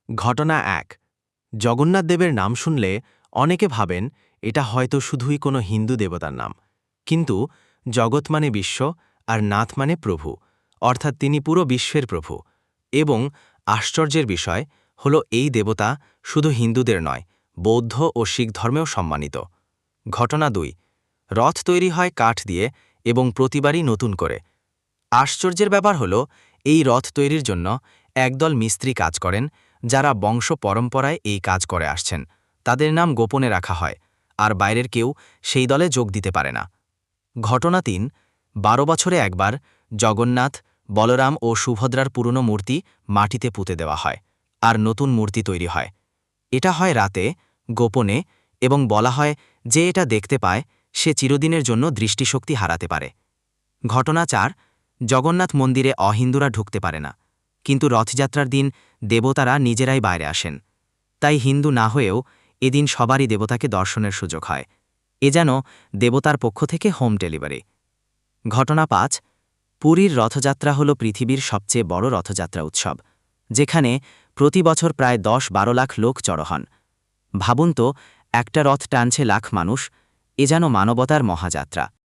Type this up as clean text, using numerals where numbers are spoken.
ঘটনা ১। জগন্নাথ দেবের নাম শুনলে অনেকে ভাবেন এটা হয়তো শুধুই কোনো হিন্দু দেবতার নাম। কিন্তু জগৎ মানে বিশ্ব আর নাথ মানে প্রভু, অর্থাৎ তিনি পুরো বিশ্বের প্রভু। এবং আশ্চর্যের বিষয় হল এই দেবতা শুধু হিন্দুদের নয়, বৌদ্ধ ও শিখ ধর্মেও সম্মানিত। ঘটনা ২। রথ তৈরি হয় কাঠ দিয়ে এবং প্রতিবারই নতুন করে। আশ্চর্যের ব্যাপার হল এই রথ তৈরির জন্য একদল মিস্ত্রি কাজ করেন, যারা বংশ পরম্পরায় এই কাজ করে আসছেন। তাদের নাম গোপনে রাখা হয়, আর বাইরের কেউ সেই দলে যোগ দিতে পারে না। ঘটনা ৩। ১২ বছরে একবার জগন্নাথ, বলরাম ও সুভদ্রার পুরনো মূর্তি মাটিতে পুঁতে দেওয়া হয়, আর নতুন মূর্তি তৈরি হয়। এটা হয় রাতে, গোপনে, এবং বলা হয় যে এটা দেখতে পায় সে চিরদিনের জন্য দৃষ্টিশক্তি হারাতে পারে। ঘটনা ৪। জগন্নাথ মন্দিরে অহিন্দুরা ঢুকতে পারে না, কিন্তু রথযাত্রার দিন দেবতারা নিজেরাই বাইরে আসেন। তাই হিন্দু না হয়েও এদিন সবারই দেবতাকে দর্শনের সুযোগ হয়। এ যেন দেবতার পক্ষ থেকে হোম ডেলিভারি। ঘটনা ৫। পুরীর রথযাত্রা হল পৃথিবীর সবচেয়ে বড় রথযাত্রা উৎসব, যেখানে প্রতি বছর প্রায় ১০-১২ লাখ লোক জড়ো হন। ভাবুন তো, একটা রথ টানছে লাখ মানুষ, এ যেন মানবতার মহাযাত্রা।